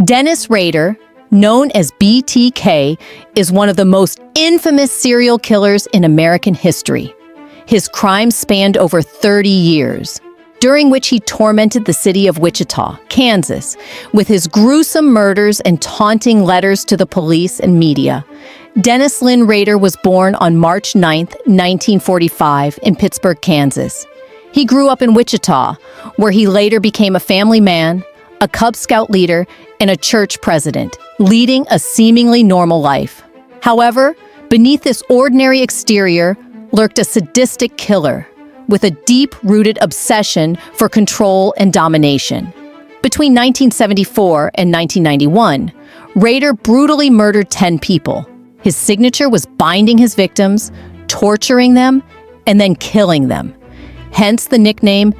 Dennis Rader, known as BTK, is one of the most infamous serial killers in American history. His crimes spanned over 30 years, during which he tormented the city of Wichita, Kansas, with his gruesome murders and taunting letters to the police and media. Dennis Lynn Rader was born on March 9, 1945, in Pittsburgh, Kansas. He grew up in Wichita, where he later became a family man, a Cub Scout leader, and a church president, leading a seemingly normal life. However, beneath this ordinary exterior lurked a sadistic killer with a deep-rooted obsession for control and domination. Between 1974 and 1991, Rader brutally murdered 10 people. His signature was binding his victims, torturing them, and then killing them. Hence the nickname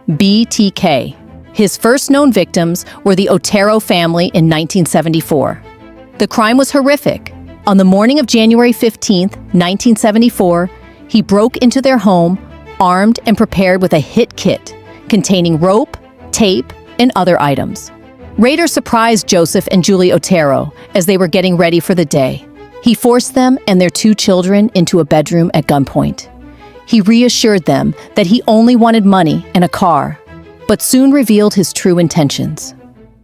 BTK. His first known victims were the Otero family in 1974. The crime was horrific. On the morning of January 15, 1974, he broke into their home, armed and prepared with a hit kit containing rope, tape, and other items. Rader surprised Joseph and Julie Otero as they were getting ready for the day. He forced them and their 2 children into a bedroom at gunpoint. He reassured them that he only wanted money and a car, but soon revealed his true intentions.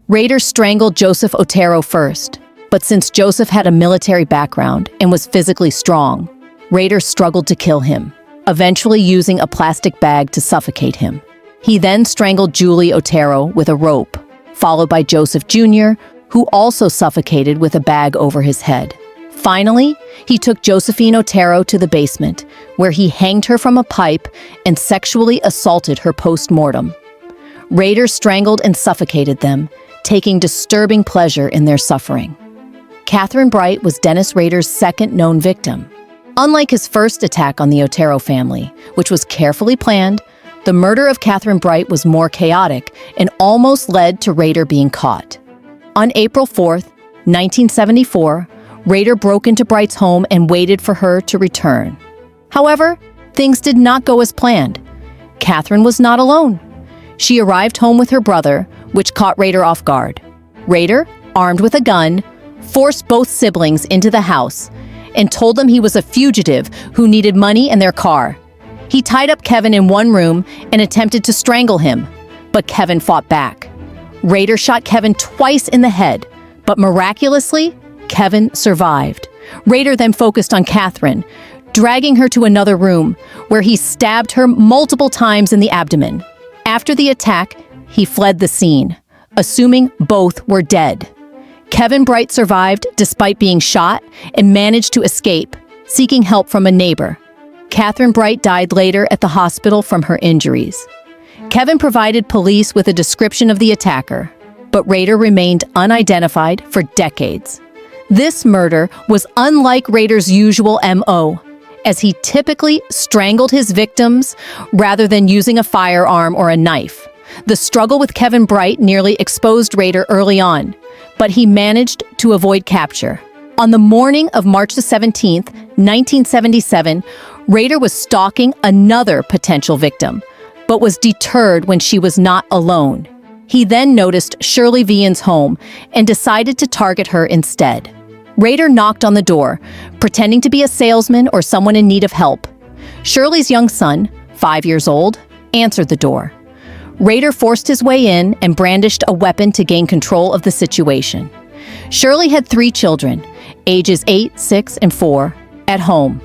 Rader strangled Joseph Otero first, but since Joseph had a military background and was physically strong, Rader struggled to kill him, eventually using a plastic bag to suffocate him. He then strangled Julie Otero with a rope, followed by Joseph Jr., who also suffocated with a bag over his head. Finally, he took Josephine Otero to the basement, where he hanged her from a pipe and sexually assaulted her post-mortem. Rader strangled and suffocated them, taking disturbing pleasure in their suffering. Catherine Bright was Dennis Rader's second known victim. Unlike his first attack on the Otero family, which was carefully planned, the murder of Catherine Bright was more chaotic and almost led to Rader being caught. On April 4, 1974, Rader broke into Bright's home and waited for her to return. However, things did not go as planned. Catherine was not alone. She arrived home with her brother, which caught Rader off guard. Rader, armed with a gun, forced both siblings into the house and told them he was a fugitive who needed money and their car. He tied up Kevin in one room and attempted to strangle him, but Kevin fought back. Rader shot Kevin twice in the head, but miraculously, Kevin survived. Rader then focused on Catherine, dragging her to another room, where he stabbed her multiple times in the abdomen. After the attack, he fled the scene, assuming both were dead. Kevin Bright survived despite being shot and managed to escape, seeking help from a neighbor. Catherine Bright died later at the hospital from her injuries. Kevin provided police with a description of the attacker, but Rader remained unidentified for decades. This murder was unlike Rader's usual MO, as he typically strangled his victims rather than using a firearm or a knife. The struggle with Kevin Bright nearly exposed Rader early on, but he managed to avoid capture. On the morning of March 17, 1977, Rader was stalking another potential victim, but was deterred when she was not alone. He then noticed Shirley Vian's home and decided to target her instead. Rader knocked on the door, pretending to be a salesman or someone in need of help. Shirley's young son, 5 years old, answered the door. Rader forced his way in and brandished a weapon to gain control of the situation. Shirley had 3 children, ages 8, 6, and 4, at home.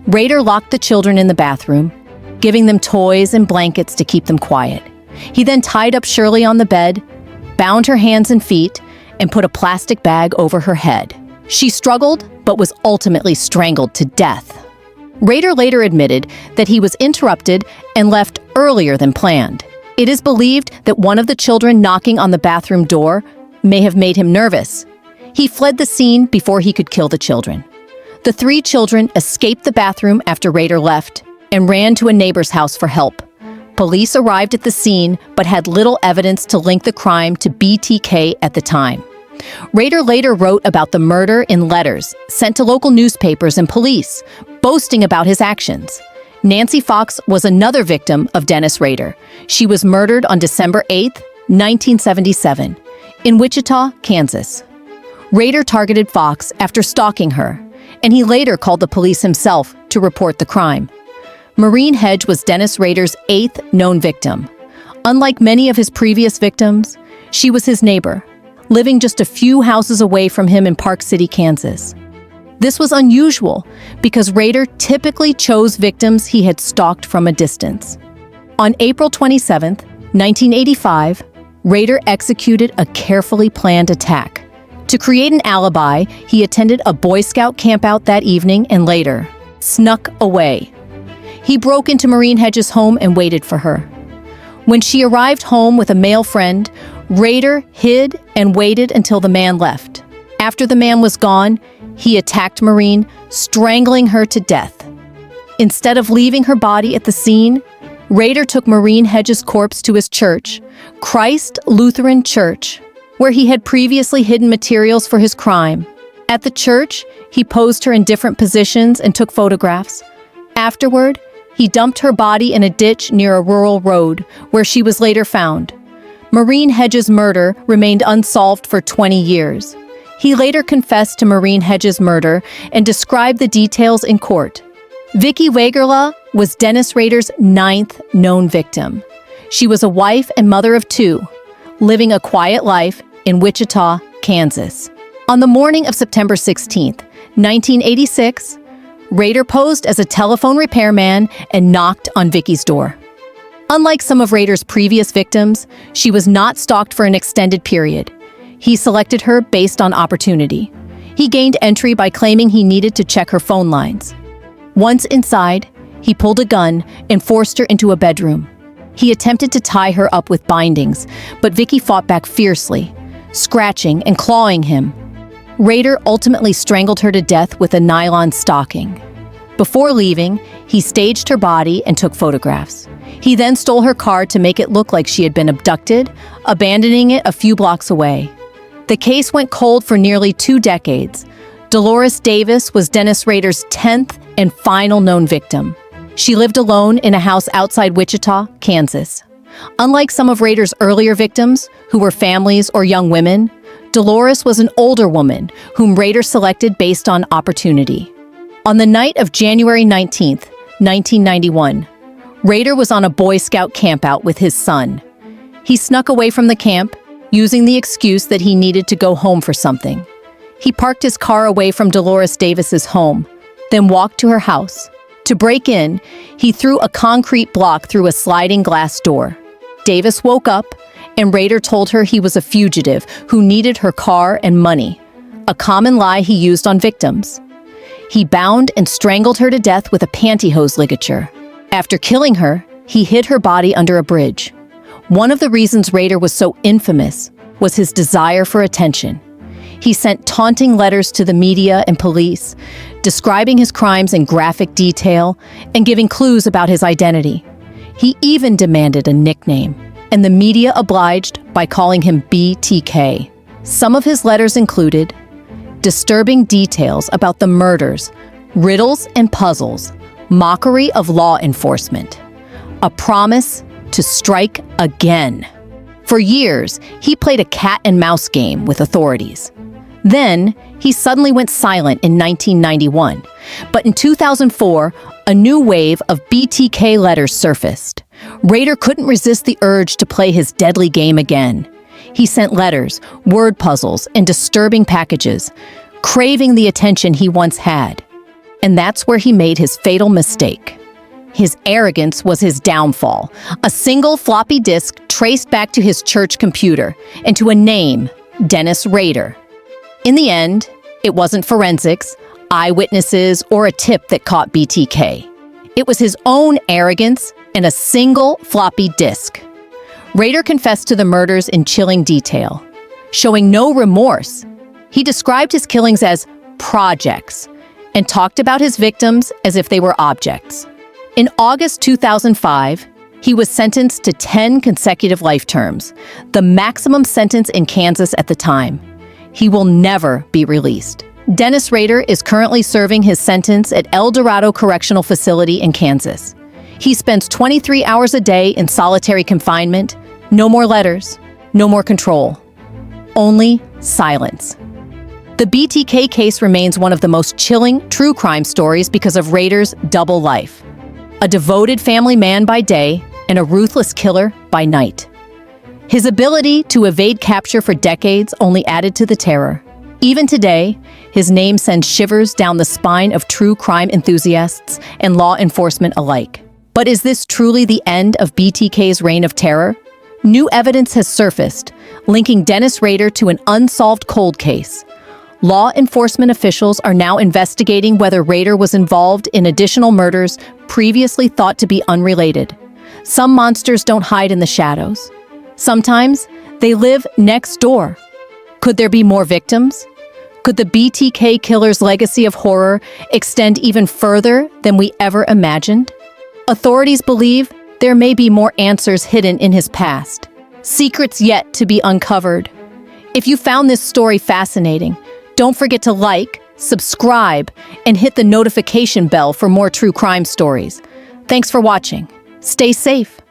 Rader locked the children in the bathroom, giving them toys and blankets to keep them quiet. He then tied up Shirley on the bed, bound her hands and feet, and put a plastic bag over her head. She struggled, but was ultimately strangled to death. Rader later admitted that he was interrupted and left earlier than planned. It is believed that one of the children knocking on the bathroom door may have made him nervous. He fled the scene before he could kill the children. The 3 children escaped the bathroom after Rader left and ran to a neighbor's house for help. Police arrived at the scene but had little evidence to link the crime to BTK at the time. Rader later wrote about the murder in letters sent to local newspapers and police, boasting about his actions. Nancy Fox was another victim of Dennis Rader. She was murdered on December 8, 1977. In Wichita, Kansas, Rader targeted Fox after stalking her, and he later called the police himself to report the crime. Maureen Hedge was Dennis Rader's 8th known victim. Unlike many of his previous victims, she was his neighbor, living just a few houses away from him in Park City, Kansas. This was unusual because Rader typically chose victims he had stalked from a distance. On April 27, 1985, Rader executed a carefully planned attack. To create an alibi, he attended a Boy Scout campout that evening and later snuck away. He broke into Maureen Hedges' home and waited for her. When she arrived home with a male friend, Rader hid and waited until the man left. After the man was gone, he attacked Maureen, strangling her to death. Instead of leaving her body at the scene, Rader took Maureen Hedges' corpse to his church, Christ Lutheran Church, where he had previously hidden materials for his crime. At the church, he posed her in different positions and took photographs. Afterward, he dumped her body in a ditch near a rural road, where she was later found. Maureen Hedges' murder remained unsolved for 20 years. He later confessed to Maureen Hedges' murder and described the details in court. Vicki Wegerle was Dennis Rader's 9th known victim. She was a wife and mother of 2, living a quiet life in Wichita, Kansas. On the morning of September 16, 1986, Rader posed as a telephone repairman and knocked on Vicki's door. Unlike some of Rader's previous victims, she was not stalked for an extended period. He selected her based on opportunity. He gained entry by claiming he needed to check her phone lines. Once inside, he pulled a gun and forced her into a bedroom. He attempted to tie her up with bindings, but Vicki fought back fiercely, scratching and clawing him. Rader ultimately strangled her to death with a nylon stocking. Before leaving, he staged her body and took photographs. He then stole her car to make it look like she had been abducted, abandoning it a few blocks away. The case went cold for nearly 2 decades. Dolores Davis was Dennis Rader's 10th and final known victim. She lived alone in a house outside Wichita, Kansas. Unlike some of Rader's earlier victims, who were families or young women, Dolores was an older woman whom Rader selected based on opportunity. On the night of January 19, 1991, Rader was on a Boy Scout campout with his son. He snuck away from the camp, using the excuse that he needed to go home for something. He parked his car away from Dolores Davis's home, then walked to her house. To break in, he threw a concrete block through a sliding glass door. Davis woke up, and Rader told her he was a fugitive who needed her car and money, a common lie he used on victims. He bound and strangled her to death with a pantyhose ligature. After killing her, he hid her body under a bridge. One of the reasons Rader was so infamous was his desire for attention. He sent taunting letters to the media and police, describing his crimes in graphic detail and giving clues about his identity. He even demanded a nickname, and the media obliged by calling him BTK. Some of his letters included disturbing details about the murders, riddles and puzzles, mockery of law enforcement, a promise to strike again. For years, he played a cat and mouse game with authorities. Then, he suddenly went silent in 1991. But in 2004, a new wave of BTK letters surfaced. Rader couldn't resist the urge to play his deadly game again. He sent letters, word puzzles, and disturbing packages, craving the attention he once had. And that's where he made his fatal mistake. His arrogance was his downfall. A single floppy disk traced back to his church computer and to a name, Dennis Rader. In the end, it wasn't forensics, eyewitnesses, or a tip that caught BTK. It was his own arrogance and a single floppy disk. Rader confessed to the murders in chilling detail. Showing no remorse, he described his killings as projects and talked about his victims as if they were objects. In August 2005, he was sentenced to 10 consecutive life terms, the maximum sentence in Kansas at the time. He will never be released. Dennis Rader is currently serving his sentence at El Dorado Correctional Facility in Kansas. He spends 23 hours a day in solitary confinement, no more letters, no more control. only silence. The BTK case remains one of the most chilling true crime stories because of Rader's double life. A devoted family man by day and a ruthless killer by night. His ability to evade capture for decades only added to the terror. Even today, his name sends shivers down the spine of true crime enthusiasts and law enforcement alike. But is this truly the end of BTK's reign of terror? New evidence has surfaced, linking Dennis Rader to an unsolved cold case. Law enforcement officials are now investigating whether Rader was involved in additional murders previously thought to be unrelated. Some monsters don't hide in the shadows. Sometimes they live next door. Could there be more victims? Could the BTK killer's legacy of horror extend even further than we ever imagined? Authorities believe there may be more answers hidden in his past, secrets yet to be uncovered. If you found this story fascinating, don't forget to like, subscribe, and hit the notification bell for more true crime stories. Thanks for watching. Stay safe.